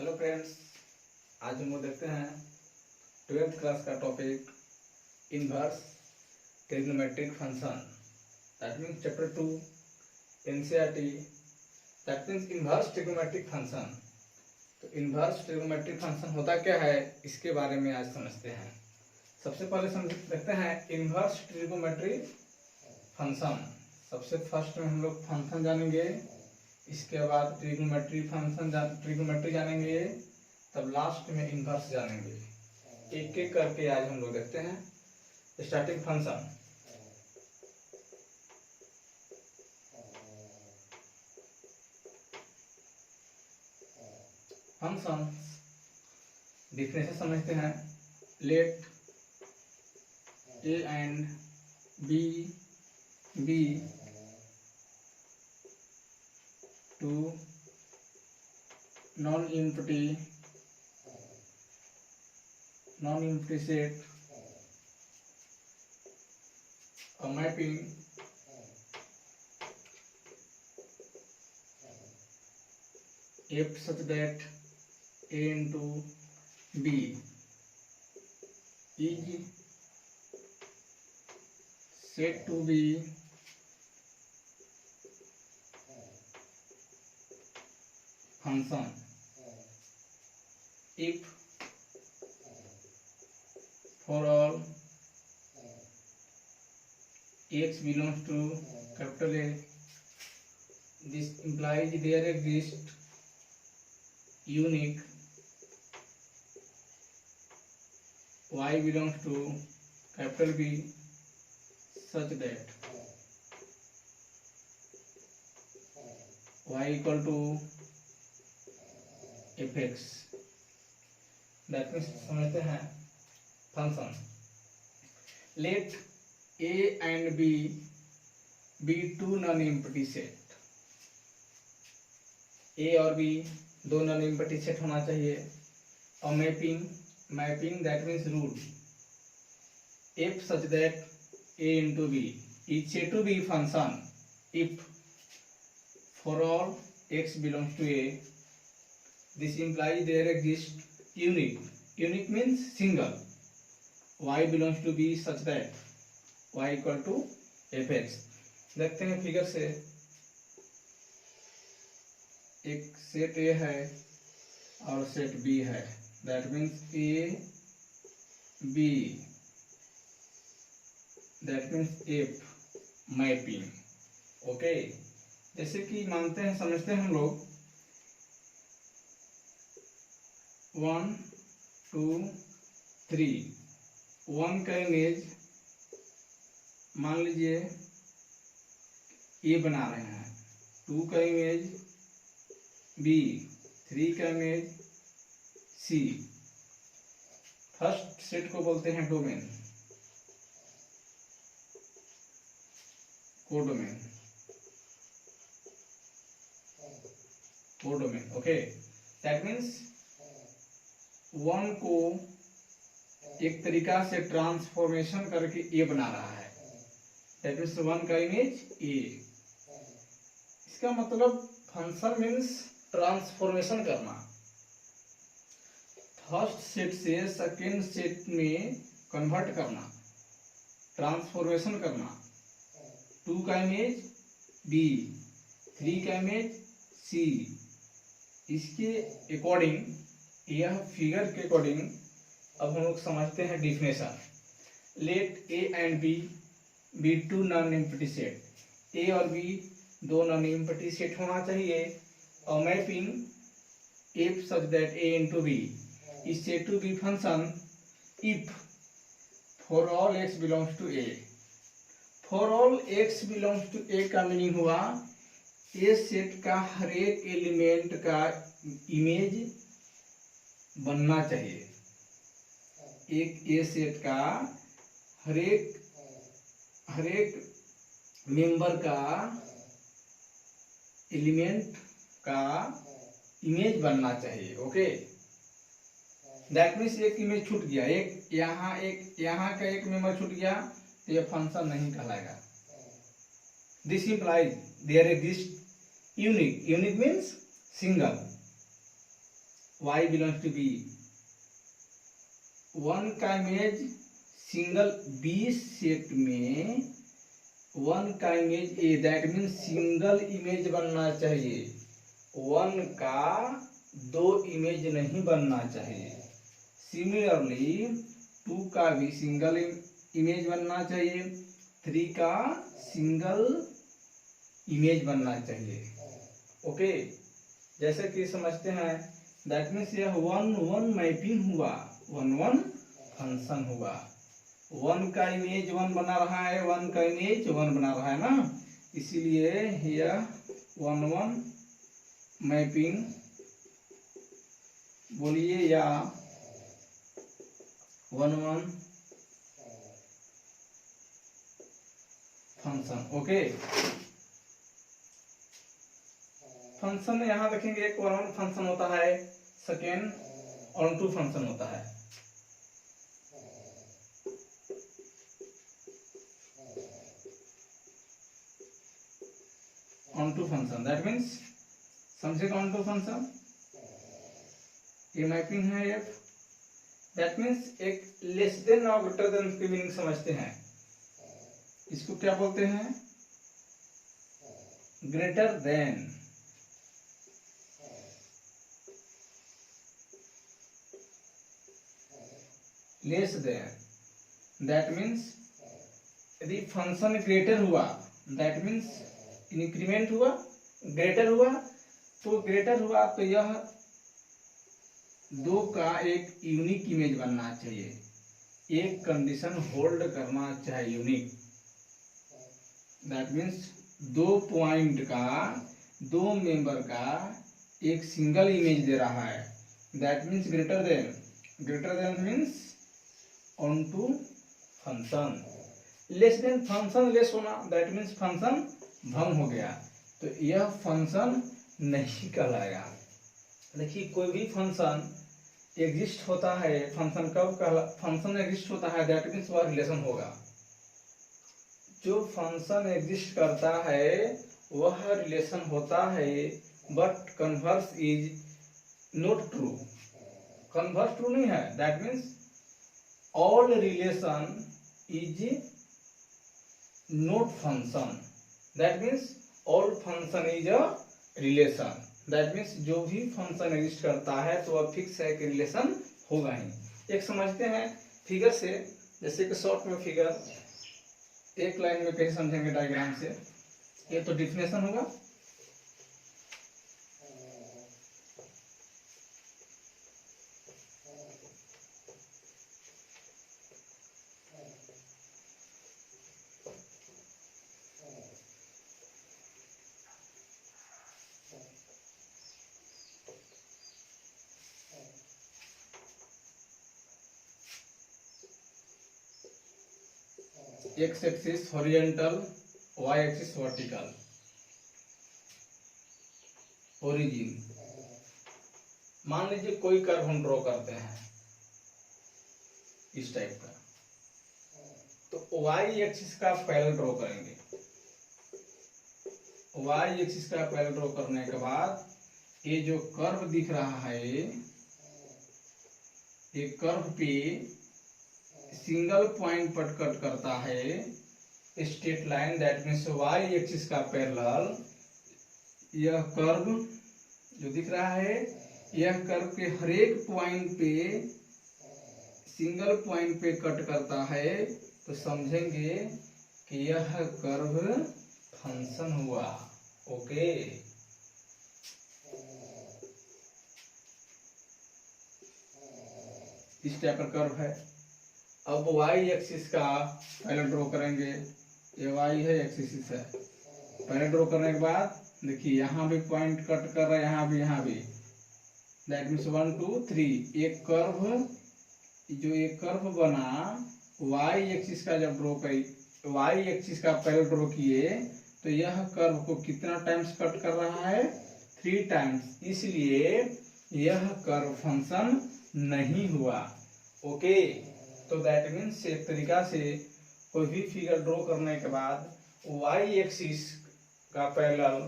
Hello friends, आज हम लोग देखते हैं 12th क्लास का topic inverse trigonometric function. That means chapter 2 NCERT, that means inverse trigonometric function. तो इनवर्स ट्रिग्नोमेट्रिक फंक्शन होता क्या है, इसके बारे में आज समझते हैं। सबसे पहले देखते हैं इनवर्स ट्रिग्नोमेट्रिक फंक्शन। सबसे फर्स्ट में हम लोग फंक्शन जानेंगे, इसके बाद ट्रिग्नोमेट्री जानेंगे, तब लास्ट में इनवर्स जानेंगे। एक एक करके आज हम लोग देखते हैं। Starting function. फंक्शन डिफिनेशन समझते हैं। Let A and B be two non-empty set, a mapping f such that a into b is said to be function if for all x belongs to capital A, this implies there exists unique y belongs to capital B such that y equal to fx। That means समझते हैं function. Let A and B be two non empty set. A और B दो non empty set होना चाहिए। और mapping that means rule f such that A into B is said to be function if for all x belongs to A, this implies there exists unique means single y belongs to b such that y equal to fx। देखते हैं figure से, एक set A है और set B है। That means A B, that means F mapping. Okay, जैसे कि मानते हैं, समझते हैं हम लोग 1 2 3। 1 का इमेज मान लीजिए ए बना रहे हैं, 2 का इमेज बी, 3 का इमेज सी। फर्स्ट सेट को बोलते हैं domain, codomain. Okay, that means 1 को एक तरीका से ट्रांसफॉर्मेशन करके ए बना रहा है। दैट मीन्स 1 का इमेज ए। इसका मतलब फंक्शन मीन्स ट्रांसफॉर्मेशन करना, फर्स्ट सेट से सेकेंड सेट में कन्वर्ट करना, ट्रांसफॉर्मेशन करना। 2 का इमेज बी, 3 का इमेज सी। इसके अकॉर्डिंग, यह फिगर के अकॉर्डिंग अब हम लोग समझते हैं definition. Let A and B be two non empty set. A और बी दो नॉन एम्प्टी सेट होना चाहिए। और mapping f such that A into B is said to be function if for all x belongs to A. For all x belongs to A का meaning हुआ ए set का हर एक element का image बनना चाहिए। एक ए सेट का हर एक मेंबर का एलिमेंट का इमेज बनना चाहिए। ओके, दैट मीन्स एक इमेज छूट गया, एक यहाँ का एक मेंबर छूट गया तो यह फंक्शन नहीं कहलाएगा। This implies there exists unique means single y belongs to B, one का इमेज सिंगल बी सेट में वन का image A, that mean single image बनना चाहिए, वन का दो इमेज नहीं बनना चाहिए। सिमिलरली टू का भी सिंगल इमेज बनना चाहिए, थ्री का सिंगल इमेज बनना चाहिए। ओके, जैसे कि समझते हैं, दैट मीन्स यह वन वन मैपिंग हुआ, वन वन फंक्शन हुआ, वन का इमेज वन बना रहा है, वन का इमेज वन बना रहा है ना, इसीलिए यह वन वन मैपिंग बोलिए या one one function. Okay, function में यहां देखेंगे एक वन वन फंक्शन होता है, सेकेंड ऑन टू फंक्शन होता है। Onto function that means, समझेगा ऑन टू फंक्शन, ये मैपिंग है एफ, दैट मीन्स एक लेस देन और ग्रेटर देन की मीनिंग समझते हैं, इसको क्या बोलते हैं, greater than. Less than that means यदि फंक्शन ग्रेटर हुआ, दैट मीन्स इंक्रीमेंट हुआ, ग्रेटर हुआ, तो ग्रेटर हुआ तो यह दो का एक यूनिक इमेज बनना चाहिए, एक कंडीशन होल्ड करना चाहिए यूनिक, दैट मीन्स दो पॉइंट का, दो मेंबर का एक सिंगल इमेज दे रहा है, that means greater than. Greater than means onto function. Less than function less होना, दैट मीन्स फंक्शन भंग हो गया, तो यह फंक्शन नहीं कहलाएगा। देखिए कोई भी फंक्शन एग्जिस्ट होता है, फंक्शन कब कहला, फंक्शन एग्जिस्ट होता है दैट मीन्स वह रिलेशन होगा, जो फंक्शन एग्जिस्ट करता है वह रिलेशन होता है, but converse is not true, converse true नहीं है, that means all relation is not function, that means all function is a relation, that means जो भी फंक्शन एग्जिस्ट करता है तो वह फिक्स है कि रिलेशन होगा ही। एक समझते हैं फिगर से, जैसे कि शॉर्ट में फिगर एक लाइन में कैसे समझेंगे डायग्राम से, ये तो डिफिनेशन होगा, X axis horizontal, Y axis vertical, origin. मान लीजिए कोई कर्व हम ड्रॉ करते हैं इस टाइप का, तो वाई एक्सिस का पैरेलल ड्रॉ करेंगे, वाई एक्सिस का पैरेलल ड्रॉ करने के बाद ये जो कर्व दिख रहा है, ये कर्व पे सिंगल पॉइंट पर कट करता है straight line, that means Y axis का पैरेलल, यह कर्व जो दिख रहा है, यह कर्व के हर एक पॉइंट पे सिंगल पॉइंट पे कट करता है, तो समझेंगे कि यह कर्व फंक्शन हुआ। ओके, इस टाइप का कर्व है। अब वाई एक्सिस का पहले ड्रॉ करेंगे, ये वाई है, एक्सिस है, पहले ड्रॉ करने के बाद देखिए यहाँ भी पॉइंट कट कर रहा है, यहाँ भी, दैट मीन्स 1 2 3, एक कर्व, जो एक कर्व बना वाई एक्सिस का जब ड्रॉ करी, वाई एक्सिस का पहले ड्रॉ किए, तो यह कर्व को कितना टाइम्स कट कर रहा है, 3 टाइम्स, इसलिए यह कर्व फंक्शन नहीं हुआ। ओके, तो दैट मीन्स एक तरीका से कोई भी फिगर ड्रॉ करने के बाद वाई एक्सिस का पैरेलल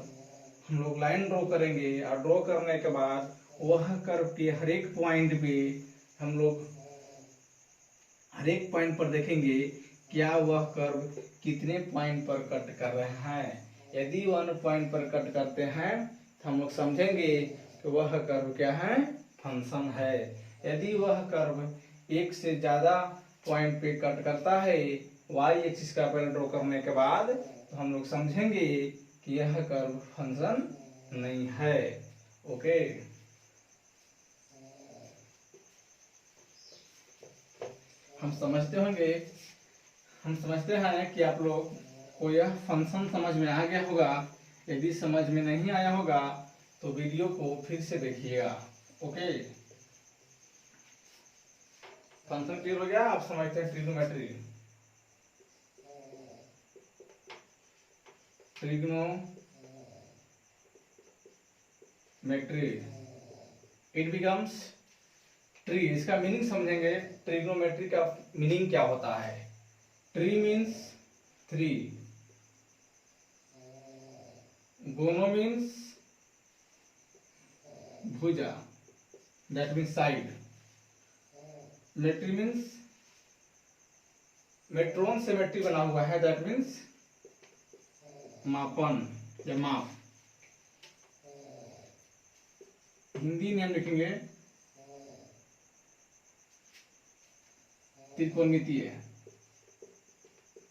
हम लोग लाइन ड्रॉ करेंगे, और ड्रॉ करने के बाद वह कर्व के हर एक पॉइंट पे हम लोग हर एक पॉइंट पर देखेंगे क्या वह कर्व कितने पॉइंट पर कट कर रहे हैं। यदि 1 पॉइंट पर कट करते हैं तो हम लोग समझेंगे कि वह कर्व क्या है, फंक्शन है। यदि वह कर्व एक से ज्यादा पॉइंट पे कट करता है वाई एक्सिस का पैरेलल ड्रॉ करने के बाद, तो हम लोग समझेंगे कि यह कर्व फंक्शन नहीं है। ओके, हम समझते हैं कि आप लोग को यह फंक्शन समझ में आ गया होगा। यदि समझ में नहीं आया होगा तो वीडियो को फिर से देखिएगा। ओके, फंक्शन क्लियर हो गया। आप समझते हैं ट्रिग्नोमेट्री। It becomes tri. इसका मीनिंग समझेंगे। ट्रिग्नोमेट्री का मीनिंग क्या होता है। ट्री मीन्स 3, गोनो मीन्स भुजा, that means side. Metry means मेट्रोन से मेट्री बना हुआ है, दैट मीन्स मापन या माप। हिंदी में हम लिखेंगे त्रिकोणमितीय।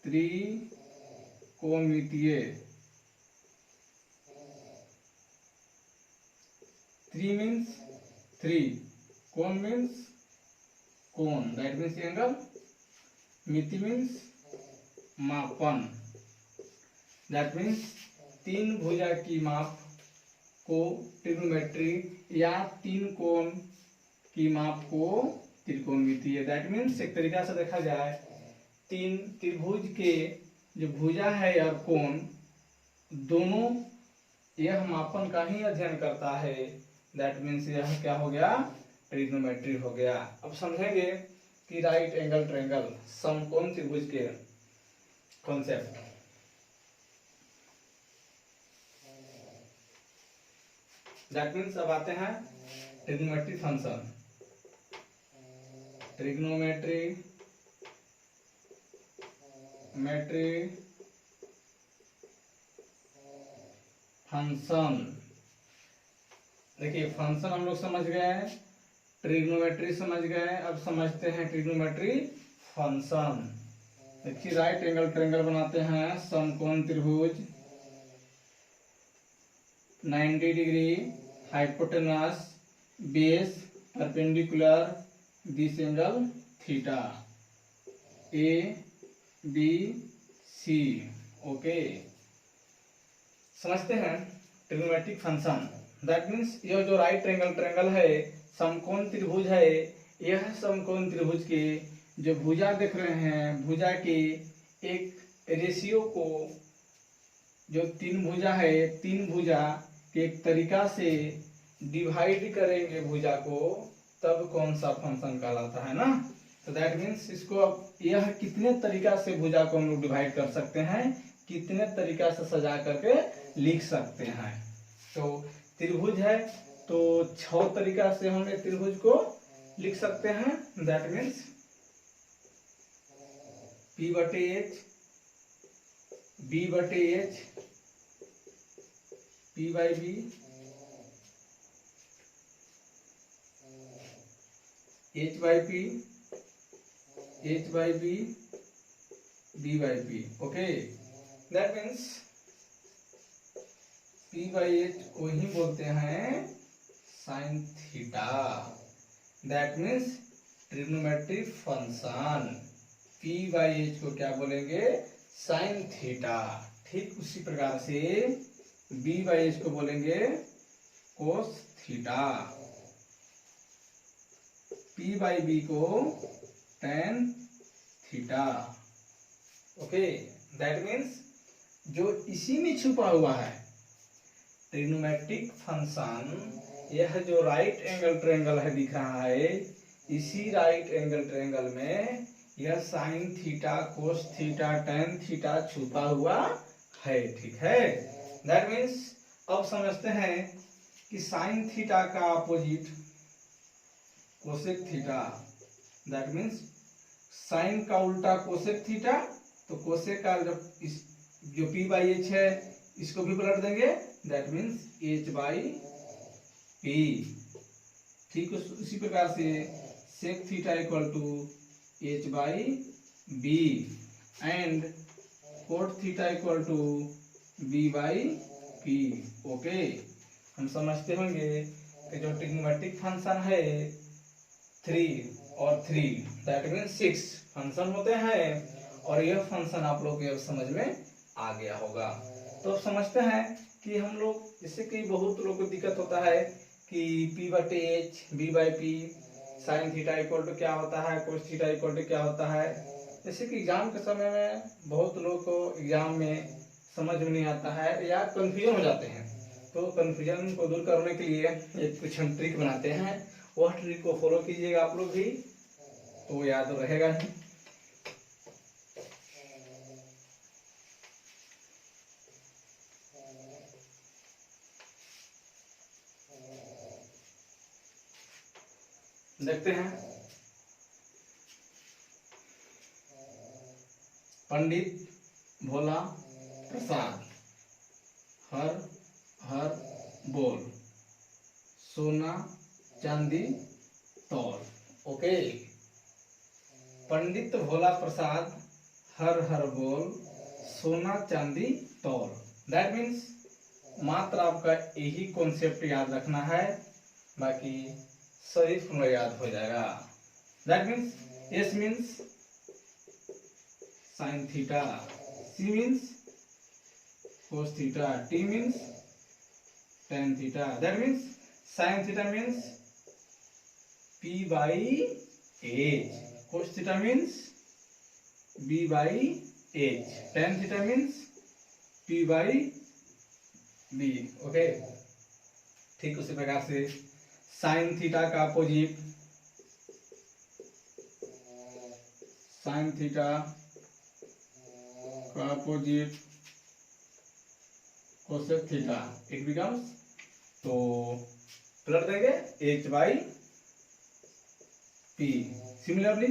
त्रिकोणमितीय, त्रि मीन्स 3, कोण मीन्स कोण, दैट मीन्स एंगल। मिति मीन्स मापन, दैट मीन्स 3 भुजा की माप को ट्रिग्नोमेट्री या 3 कोण की माप को त्रिकोणमितीय, दैट मीन्स एक तरीका से देखा जाए 3 त्रिभुज के जो भुजा है और कोण दोनों यह मापन का ही अध्ययन करता है, दैट मीन्स यह क्या हो गया, ट्रिग्नोमेट्री हो गया। अब समझेंगे कि राइट एंगल ट्रायंगल समकोण त्रिभुज के कॉन्सेप्ट। दैट मीन्स अब आते हैं ट्रिग्नोमेट्री फंक्शन। Trigonometry function. देखिए फंक्शन हम लोग समझ गए, ट्रिग्नोमेट्री समझ गए, अब समझते हैं ट्रिग्नोमेट्री फंक्शन। देखिए राइट एंगल ट्रायंगल बनाते हैं समकोण त्रिभुज 90 degree, hypotenuse, base perpendicular, this angle theta, A B C. Okay, समझते हैं ट्रिग्नोमेट्रिक फंक्शन। दैट मीन्स यह जो राइट एंगल ट्रायंगल है समकोण त्रिभुज है, यह समकोण त्रिभुज के जो भुजा देख रहे हैं, भुजा के एक रेशियो को, जो 3 भुजा है, 3 भुजा के एक तरीका से डिवाइड करेंगे भुजा को, तब कौन सा फंक्शन कहलाता है ना। तो दैट मीन्स इसको अब यह कितने तरीका से भुजा को हम लोग डिवाइड कर सकते हैं, कितने तरीका से सजा करके लिख सकते हैं। तो त्रिभुज है तो 6 तरीका से हम एक त्रिभुज को लिख सकते हैं। That means P/H, B/H, P/B, H/P, H/B, B/P। Okay, that means P/H को ही बोलते हैं sine theta. That means trigonometric function P/H को क्या बोलेंगे, साइन थीटा। ठीक उसी प्रकार से B/H को बोलेंगे कोस थीटा, P/B को tan theta. Okay, that means जो इसी में छुपा हुआ है ट्रिग्नोमेट्रिक फंक्शन, यह जो राइट एंगल ट्रायंगल है दिख रहा है, इसी राइट एंगल ट्रायंगल में यह sine theta, cos theta, tan theta छुपा हुआ है। ठीक है, दैट मीन्स अब समझते हैं कि साइन थीटा का opposite cosec theta, that means sign का उल्टा कोसेक थीटा, तो कोसेक का जब इस जो p बाई एच है इसको भी पलट देंगे, that means h by p। ठीक उसी प्रकार से sec theta equal to h by b and cot theta equal to b by p। Okay, हम समझते होंगे कि जो ट्रिग्नोमेट्रिक फंक्शन है 3 और 3 दैट मीन्स 6 फंक्शन होते हैं, और यह फंक्शन आप लोग के समझ में आ गया होगा। तो अब समझते हैं कि हम लोग, जैसे कि बहुत लोग को दिक्कत होता है कि p बटे h b by p sine theta equal to क्या होता है, कोस थीटा इक्वल टू क्या होता है। जैसे कि एग्जाम के समय में बहुत लोग को एग्जाम में समझ में नहीं आता है या कंफ्यूजन हो जाते हैं, तो कंफ्यूजन को दूर करने के लिए एक कुछ हम ट्रिक बनाते हैं, वह ट्रिक को फॉलो कीजिएगा आप लोग भी, तो याद रहेगा ही। देखते हैं, पंडित भोला प्रसाद हर हर बोल, सोना चांदी तौल। ओके, पंडित भोला प्रसाद हर हर बोल, सोना चांदी तौल। दैट मीन्स मात्र आपका यही कॉन्सेप्ट याद रखना है, बाकी सही फॉर्मूला याद हो जाएगा। That means S means sine theta, C means cos theta, T means tan theta. That means sine theta means p by h, cos theta means b by h, tan theta means p by b। Okay, ठीक उसी प्रकार से sine theta का opposite, sine theta का opposite cosec theta, it becomes, तो पलट देंगे h by p। Similarly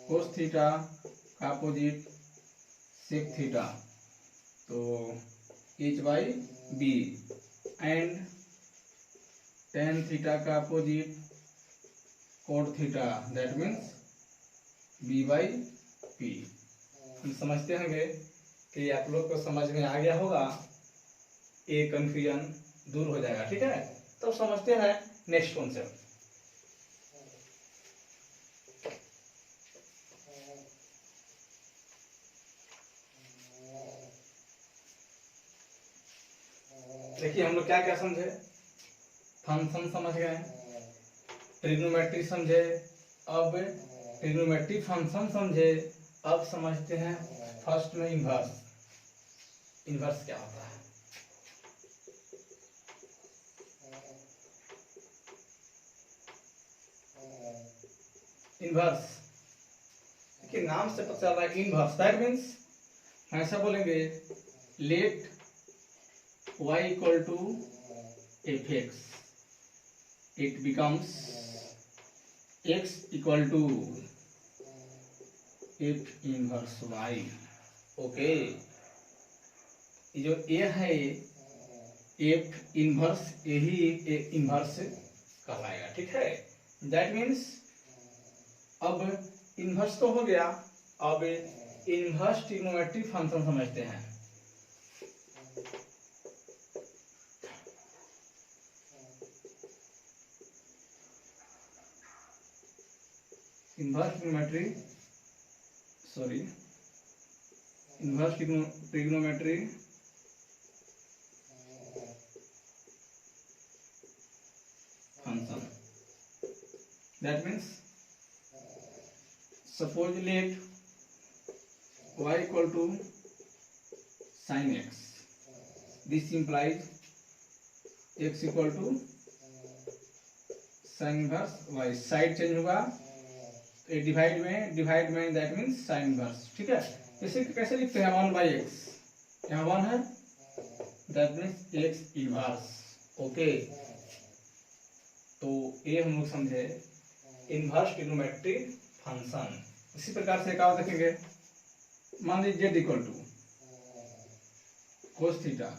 cos theta का अपोजिट सेक थीटा, तो h by b and tan theta का opposite cot theta, that means b by p। हम समझते होंगे कि आप लोग को समझ में आ गया होगा, ये कंफ्यूजन दूर हो जाएगा। ठीक है, तो समझते हैं नेक्स्ट कॉन्सेप्ट। देखिए हम लोग क्या क्या समझे, फंक्शन समझ गए, ट्रिग्नोमेट्री समझे, अब ट्रिग्नोमेट्री फंक्शन समझे, अब समझते हैं फर्स्ट में इन्वर्स। इन्वर्स क्या होता है? इन्वर्स, देखिए नाम से पता चल रहा है इन्वर्स, दैट मीन्स ऐसा बोलेंगे let y equal to F X, it becomes x equal to F inverse y। Okay, जो a है एफ इनवर्स, यही इनवर्स कहलाएगा। ठीक है, दैट मीन्स अब इनवर्स तो हो गया, अब इनवर्स ट्रिग्नोमेट्री फंक्शन समझते हैं। Inverse trigonometry, sorry, inverse trigonometry function, that means suppose let y equal to sin x, this implies x equal to sin inverse y, side change होगा तो divide में दैट मीन्स साइन इनवर्स। ठीक है, इसे कैसे लिखते हैं, 1 बाई एक्स, यहाँ 1 है, that means x inverse. Okay, तो ये हम लोग समझे इनवर्स ट्रिग्नोमेट्रिक फंक्शन। इसी प्रकार से एक और देखेंगे, मान लीजिए z equal to cos theta,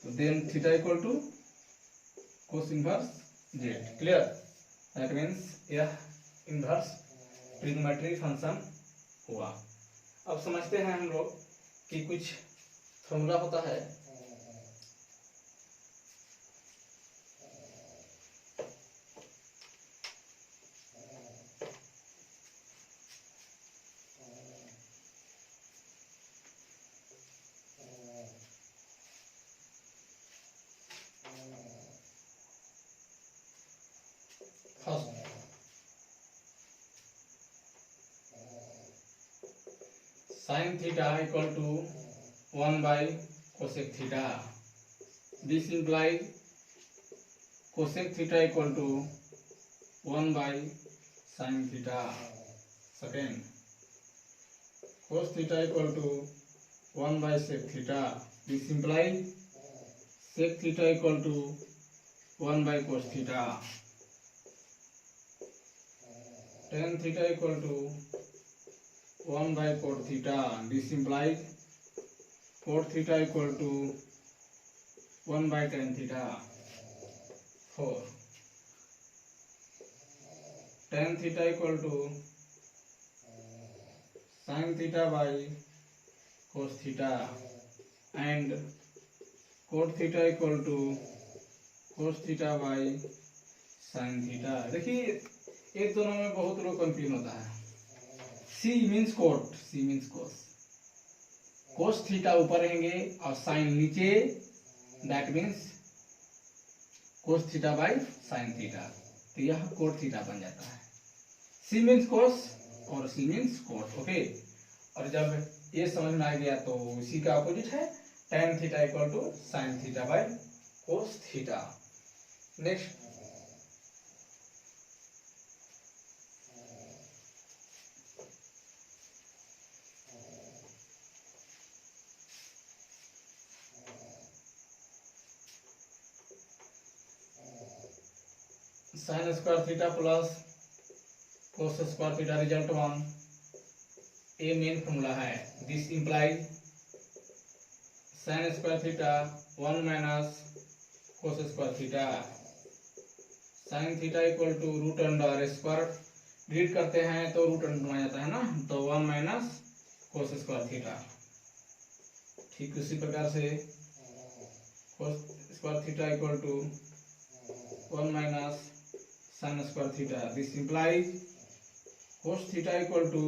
तो then theta equal to cos inverse z। Clear? That means यह इनवर्स ट्रिग्नोमेट्रिक फंक्शन हुआ। अब समझते हैं हम लोग कि कुछ फॉर्मूला होता है। First, sine theta equal to 1 by cosec theta. This implies cosec theta equal to 1 by sine theta. Second, cos theta equal to 1 by sec theta. This implies sec theta equal to 1 by cos theta. Tan theta equal to 1 by cot theta. This implies cot theta equal to 1 by tan theta. 4. Tan theta equal to sin theta by cos theta and cot theta equal to cos theta by sin theta। देखिए एक दोनों में बहुत लोग confuse होता है। C means cot, C means cos, cos theta ऊपर रहेंगे और साइन नीचे, that means cos theta by sine theta, तो यह कोट थीटा बन जाता है। C मीन्स कोस और C मीन्स कोट। ओके, और जब ये समझ में आ गया तो इसी का अपोजिट है tan theta equal to sine theta by cos theta. Next, sine square theta plus cos square theta result 1, ये मेन फॉर्मूला है। This implies sine square theta 1 minus cos square theta. Sine theta equal to root under square, read करते हैं तो root under आ जाता है ना, तो 1 minus cos square theta. ठीक उसी प्रकार से cos square theta equal to 1 minus sin square theta. This implies cos theta equal to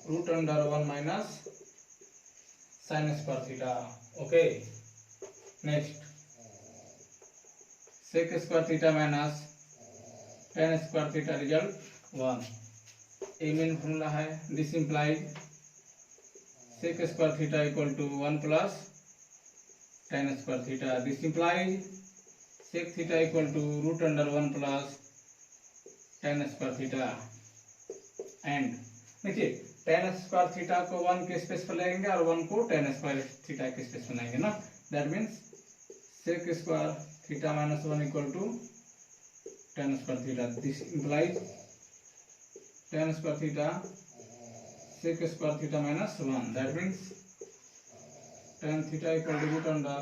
root under 1 minus sin square theta. Okay. Next, sec square theta minus tan square theta result 1. A main formula है। This implies sec square theta equal to 1 plus tan square theta. This implies sec theta equal to root under 1 plus tan square theta। And देखिए tan square theta को 1 के space पर लेंगे और 1 को tan square theta के space पर लाएंगे ना, that means sec square theta minus 1 equal to tan square theta. This implies tan square theta sec square theta minus 1, that means tan theta equal to root under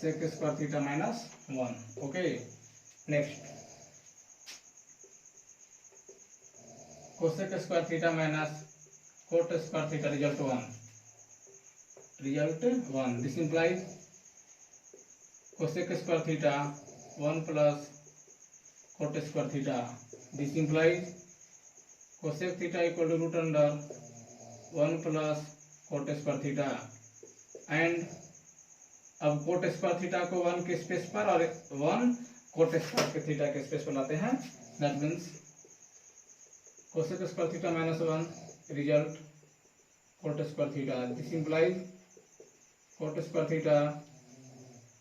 sec square theta minus 1। Okay, next, cosec square theta minus cot square theta result 1। This implies cosec square theta 1 plus cot square theta. This implies cosec theta equal to root under 1 plus cot square theta. And अब cot square theta को 1 के space पर और 1 cot square के theta के space पर लाते हैं, that means cosec square theta minus 1 result cot square theta. This implies cot square theta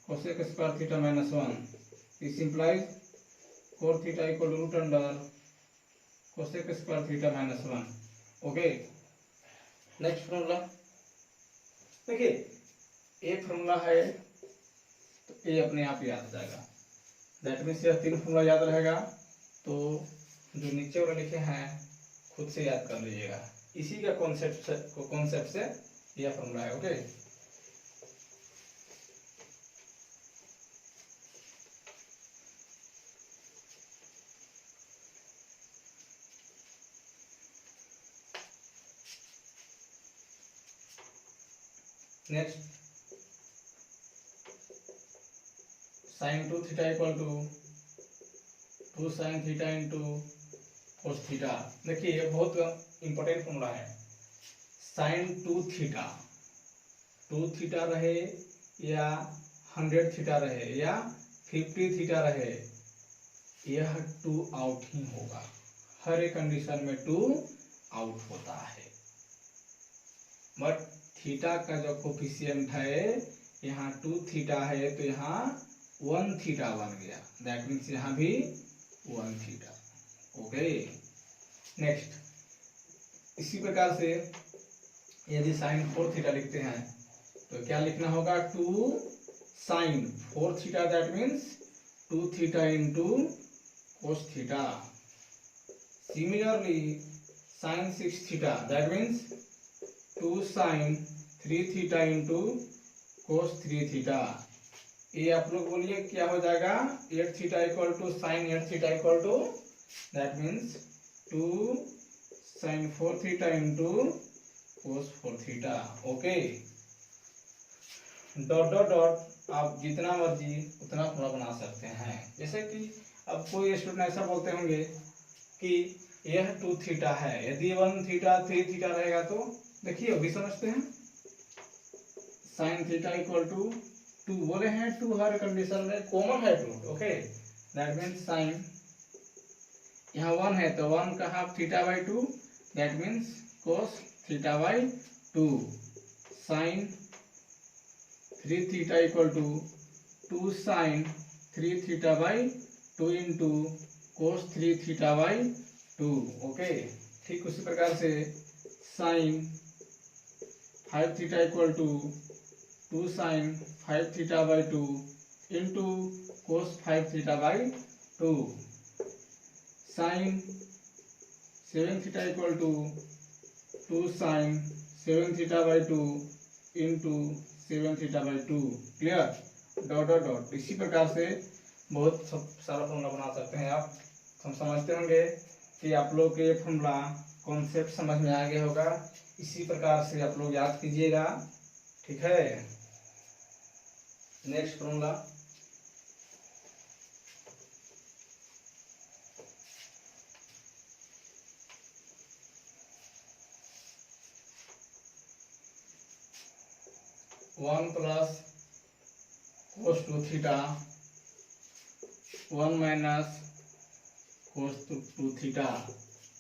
cosec square theta minus 1। This implies cot theta equal to root under cosec square theta minus 1। Okay, next formula देखिए, a formula है तो ए अपने आप याद हो जाएगा। That means यह 3 formula याद रहेगा, तो जो नीचे वाले लिखे हैं खुद से याद कर लीजिएगा। इसी का कॉन्सेप्ट से यह फॉर्मूला है। Okay, next sin 2 theta equal to 2 sin theta into cos theta. देखिए ये बहुत इंपॉर्टेंट फॉर्मूला है। sin 2 थीटा रहे या 100 थीटा रहे या 50 थीटा रहे, यह 2 आउट ही होगा। हर एक कंडीशन में 2 आउट होता है। बट थीटा का जो कोफिशिएंट है, यहाँ 2 थीटा है तो यहाँ 1 थीटा बन गया। दैट मीन्स यहाँ भी 1 थीटा। ओके, नेक्स्ट इसी प्रकार से यदि sin 4 थीटा लिखते हैं तो क्या लिखना होगा? 2 sin 4 theta, that means 2 theta into cos theta. Similarly sin 6 theta, that means 2 sin 3 theta into cos 3 theta. ये आप लोग बोलिए क्या हो जाएगा? 8 theta equal to sin 8 theta equal to, that means 2 sin 4 theta into cos 4 theta. Okay, dot dot dot आप जितना मर्जी उतना पूरा बना सकते हैं। जैसे कि अब कोई स्टूडेंट ऐसा बोलते होंगे कि यह 2 थीटा है, यदि 1 थीटा 3 थीटा रहेगा तो देखिए अभी समझते हैं। sin थीटा इक्वल टू 2 बोले हैं, 2 हर कंडीशन में कॉमन है 2। ओके, दैट मीन्स sin यहाँ 1 है तो 1 का half theta by 2, that means cos theta by 2। sin 3 theta equal to 2 sin 3 theta by 2 into cos 3 theta by 2। Okay, ठीक उसी प्रकार से sin 5 theta equal to 2 sin 5 theta by 2 into cos 5 theta by 2। sin 7 theta equal to 2 sin 7 theta by 2 into 7 theta by 2। Clear? Dot dot dot. इसी प्रकार से बहुत सारा formula बना सकते हैं आप। हम समझते होंगे कि आप लोग के फॉर्मूला कॉन्सेप्ट समझ में आ गया होगा। इसी प्रकार से आप लोग याद कीजिएगा, ठीक है। Next formula, one plus cos 2 theta 1 minus cos 2 theta.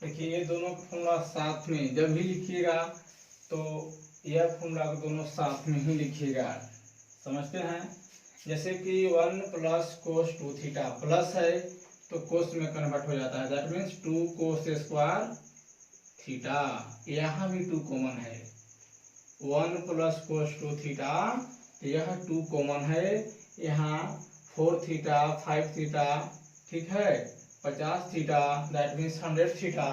देखिए ये दोनों फॉर्मूला साथ में जब भी लिखिएगा तो यह फॉर्मूला को दोनों साथ में ही लिखिएगा। समझते हैं? जैसे कि 1 प्लस cos 2 थीटा प्लस है तो cos में कन्वर्ट हो जाता है, that means 2 cos square theta. यहाँ भी 2 कॉमन है। 1 प्लस cos 2 थीटा, यह 2 कॉमन है। यहाँ 4 थीटा 5 थीटा, ठीक है, 50 थीटा, दैट मीन्स 100 थीटा,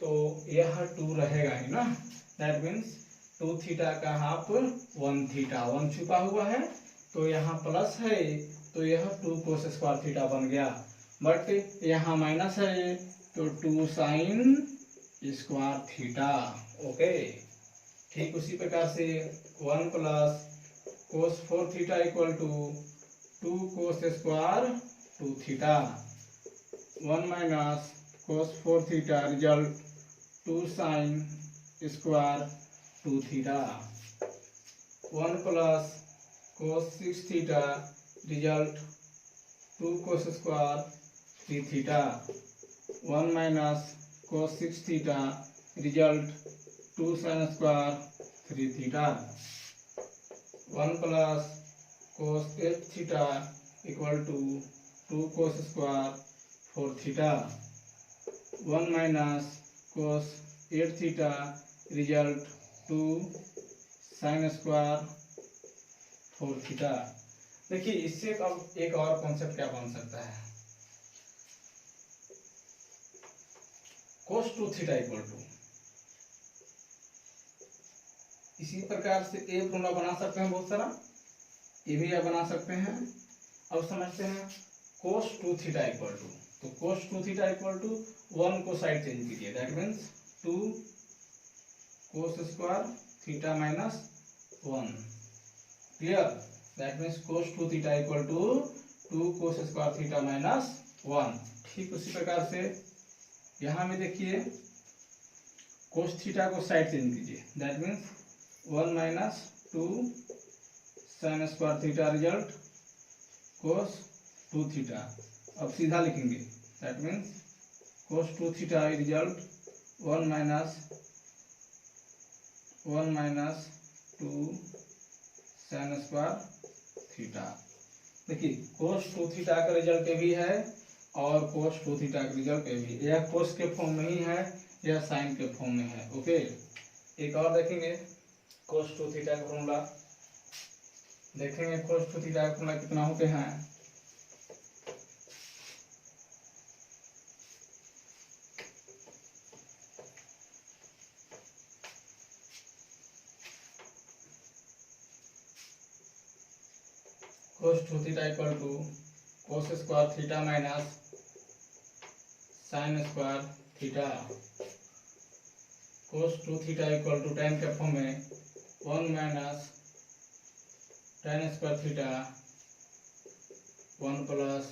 तो यह 2 रहेगा ही ना। दैट मीन्स 2 थीटा का हाफ 1 थीटा, 1 छुपा हुआ है तो यहाँ प्लस है तो यह 2 cos स्क्वायर थीटा बन गया। बट यहाँ माइनस है तो 2 sin स्क्वायर थीटा। ओके, ठीक उसी प्रकार से 1 plus cos 4 theta equal to 2 cos square 2 theta. 1 minus cos 4 theta result 2 sin square 2 theta. 1 plus cos 6 theta result 2 cos square 3 theta. 1 minus cos 6 theta result 2 sin square 3 theta. 1 plus cos 8 theta equal to 2 cos square 4 theta. 1 minus cos 8 theta result 2 sin square 4 theta. देखिए इससे अब एक और concept क्या बन सकता है, cos 2 theta equal to, इसी प्रकार से ए फॉर्मूला बना सकते हैं बहुत सारा, ये भी आप बना सकते हैं। अब समझते हैं cos 2 थीटा इक्वल टू, तो cos 2 थीटा इक्वल टू 1 को साइड चेंज कीजिए, that means 2 cos square theta minus 1, clear, that means cos 2 theta equal to 2 cos square theta minus 1। ठीक उसी प्रकार से यहाँ में देखिए cos थीटा को साइड चेंज कीजिए, that means 1 minus 2 sin square theta result cos 2 theta. अब सीधा लिखेंगे, that means cos 2 theta result 1 minus 2 sin square theta. देखिए cos 2 थीटा का रिजल्ट भी है और cos 2 थीटा का रिजल्ट भी, यह cos के फॉर्म में ही है, यह साइन के फॉर्म में है। ओके, एक और देखेंगे cos 2 थीटा का फॉर्मूला, देखेंगे cos 2 थीटा का फॉर्मूला कितना होते हैं। cos 2 theta equal to cos square theta minus sin square theta. cos 2 theta equal to tan के फॉर्म में 1 minus tan square theta 1 plus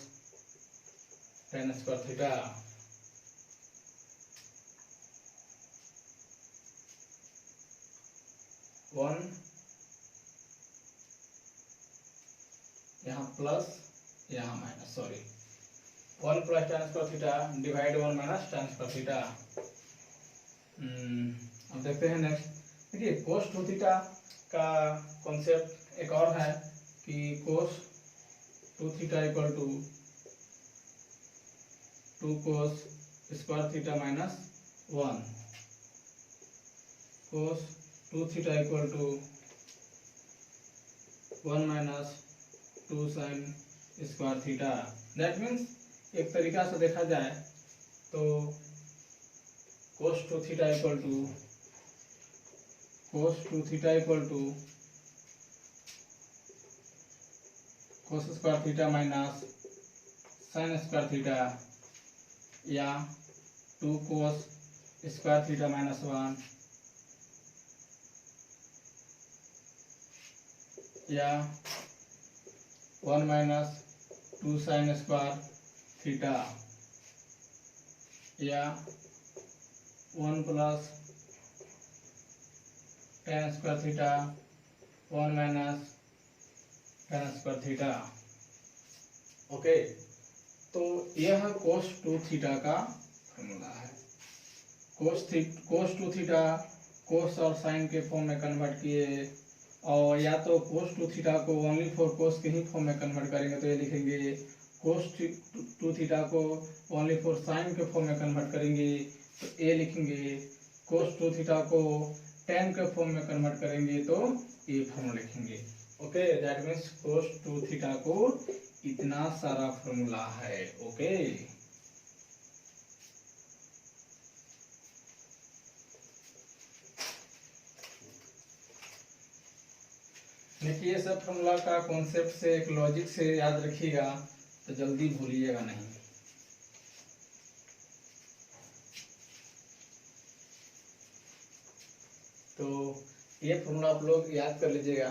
tan square theta. One यहाँ plus यहाँ minus, sorry 1 plus tan square theta divide 1 minus tan square theta. अब देखते हैं next, देखिए cos 2 theta का concept एक और है कि cos 2 theta equal to 2 cos square theta minus 1, cos 2 theta equal to 1 minus 2 sin square theta. That means एक तरीका से देखा जाए तो cos 2 theta equal to cos square theta minus sin square theta, या 2 cos स्क्वायर थीटा माइनस 1, या 1 minus 2 sin square theta, या 1 plus tan square theta 1 minus tan square theta. Okay, तो यह cos 2 थीटा का फॉर्मूला है। cos 2 theta cos और sin के form में कन्वर्ट किए, और या तो cos 2 थीटा को ओनली फॉर cos के ही फॉर्म में कन्वर्ट करेंगे तो ये लिखेंगे, cos 2 थीटा को ओनली फॉर sin के फॉर्म में कन्वर्ट करेंगे तो ए लिखेंगे, cos 2 थीटा को tan के फॉर्म में कन्वर्ट करेंगे तो ए फॉर्मूला लिखेंगे। Okay, that means cos 2 theta को इतना सारा फॉर्मूला है। ओके, देखिए ये सब फॉर्मूला का कॉन्सेप्ट से, एक लॉजिक से याद रखिएगा तो जल्दी भूलिएगा नहीं। तो ये फॉर्मूला आप लोग याद कर लीजिएगा।